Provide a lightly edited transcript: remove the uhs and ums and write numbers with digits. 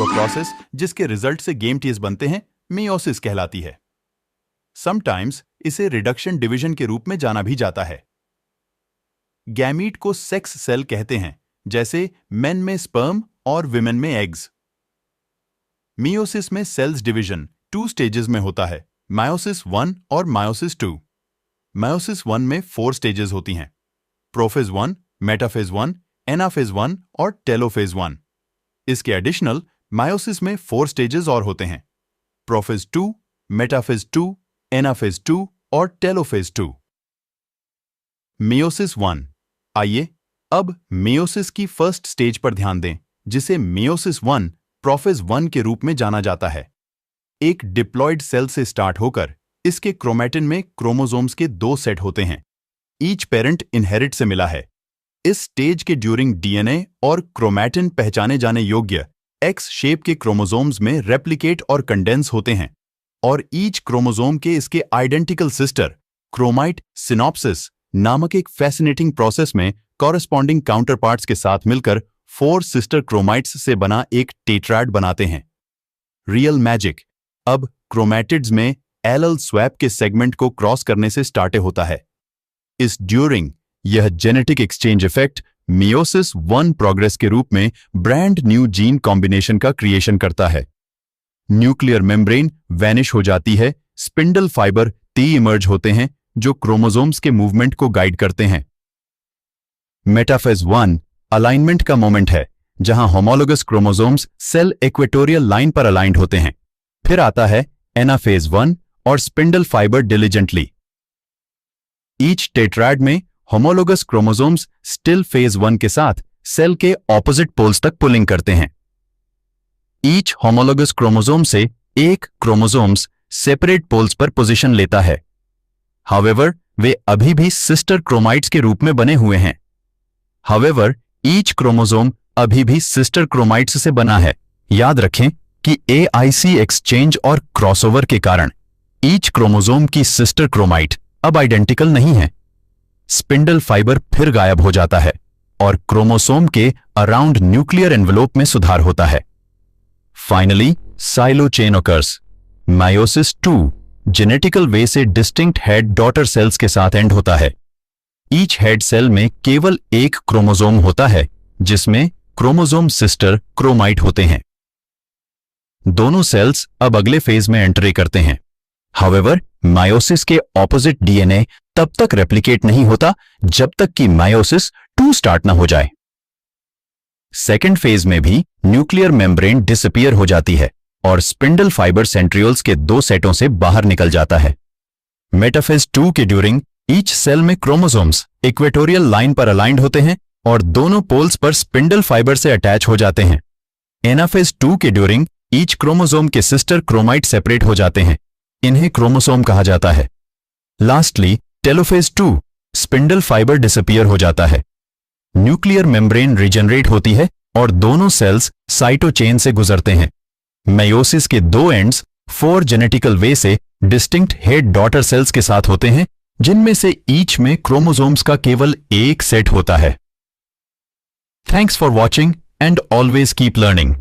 Process जिसके result से गैमेटीज बनते हैं मेयोसिस कहलाती है। समटाइम्स इसे रिडक्शन डिवीजन के रूप में जाना भी जाता है। गैमीट को सेक्स सेल कहते हैं, जैसे मेन में स्पर्म और विमेन में एग्स। मेयोसिस में सेल्स डिवीजन 2 स्टेजेस में होता है, मायोसिस 1 और मायोसिस 2। मायोसिस 1 में 4 स्टेजेस होती हैं, प्रोफेज 1, मेटाफेज 1, एनाफेज 1 और टेलोफेज 1। इसके एडिशनल मायोसिस में 4 स्टेजेस और होते हैं, प्रोफेज 2, मेटाफेज 2, एनाफेज 2 और टेलोफेज 2। मेयोसिस 1। आइए अब मेयोसिस की फर्स्ट स्टेज पर ध्यान दें, जिसे मेयोसिस 1 प्रोफेज 1 के रूप में जाना जाता है। एक डिप्लॉयड सेल से स्टार्ट होकर इसके क्रोमैटिन में क्रोमोसोम्स के 2 सेट होते हैं। ईच पेरेंट इनहेरिट से मिला है। इस स्टेज के ड्यूरिंग डीएनए और क्रोमैटिन पहचाने जाने योग्य एक्स शेप के क्रोमोसोम्स में रेप्लिकेट और कंडेंस होते हैं और ईच क्रोमोसोम के इसके आइडेंटिकल सिस्टर क्रोमाइट सिनॉप्सिस नामक एक फैसिनेटिंग प्रोसेस में कॉरेस्पॉन्डिंग काउंटरपार्ट्स के साथ मिलकर 4 सिस्टर क्रोमाइट्स से बना एक टेट्राड बनाते हैं। रियल मैजिक अब क्रोमैटिड्स में एलएल स्वैप के सेगमेंट को क्रॉस करने से स्टार्ट होता है। इस ड्यूरिंग यह genetic exchange effect meiosis 1 progress के रूप में ब्रांड न्यू जीन कॉम्बिनेशन का क्रिएशन करता है। न्यूक्लियर मेम्ब्रेन वैनिश हो जाती है, स्पिंडल फाइबर इमर्ज होते हैं जो क्रोमोसोम्स के मूवमेंट को गाइड करते हैं। मेटाफेज 1 अलाइनमेंट का मोमेंट है, जहां homologous chromosomes cell equatorial line पर अलाइंड होते हैं। फिर आता है एनाफेज 1 और spindle fibre diligently. Each tetrad में होमोलोगस क्रोमोसोम्स स्टिल फेज 1 के साथ सेल के ऑपोजिट पोल्स तक पुलिंग करते हैं। ईच होमोलोगस क्रोमोसोम से एक क्रोमोसोम्स सेपरेट पोल्स पर पोजीशन लेता है। हाउएवर वे अभी भी सिस्टर क्रोमाइट्स के रूप में बने हुए हैं। हाउएवर ईच क्रोमोसोम अभी भी सिस्टर क्रोमाइट्स से बना है। याद रखें कि AIC एक्सचेंज और क्रॉसओवर के कारण ईच क्रोमोसोम की सिस्टर क्रोमाइट अब आइडेंटिकल नहीं है। स्पिंडल फाइबर फिर गायब हो जाता है और क्रोमोसोम के अराउंड न्यूक्लियर एनवेलोप में सुधार होता है। Finally silo chain occurs. Meiosis 2 genetical way से डिस्टिंक्ट हेड डॉटर सेल्स के साथ एंड होता है। ईच हेड सेल में केवल एक क्रोमोसोम होता है, जिसमें क्रोमोसोम सिस्टर क्रोमाइट होते हैं। दोनों सेल्स अब अगले फेज में एंट्री करते हैं। हाउएवर मायोसिस के ऑपोजिट डीएनए तब तक रेप्लिकेट नहीं होता जब तक कि मायोसिस 2 स्टार्ट ना हो जाए। सेकेंड फेज में भी न्यूक्लियर मेम्ब्रेन डिसअपीयर हो जाती है और स्पिंडल फाइबर सेंट्रियोल्स के 2 सेटों से बाहर निकल जाता है। मेटाफेज 2 के ड्यूरिंग ईच सेल में क्रोमोसोम्स इक्वेटोरियल लाइन पर अलाइंड होते हैं और दोनों पोल्स पर स्पिंडल फाइबर से अटैच हो जाते हैं। एनाफेज 2 के ड्यूरिंग ईच क्रोमोसोम के सिस्टर क्रोमाइट सेपरेट हो जाते हैं। इन्हें क्रोमोसोम कहा जाता है। Lastly telophase 2 spindle fibre disappear हो जाता है। न्यूक्लियर मेम्ब्रेन रिजनरेट होती है और दोनों सेल्स साइटोचेन से गुजरते हैं। मेयोसिस के 2 एंड्स 4 जेनेटिकल वे से डिस्टिंक्ट हेड डॉटर सेल्स के साथ होते हैं, जिनमें से ईच में क्रोमोसोम्स का केवल एक सेट होता है। Thanks for watching and always keep learning.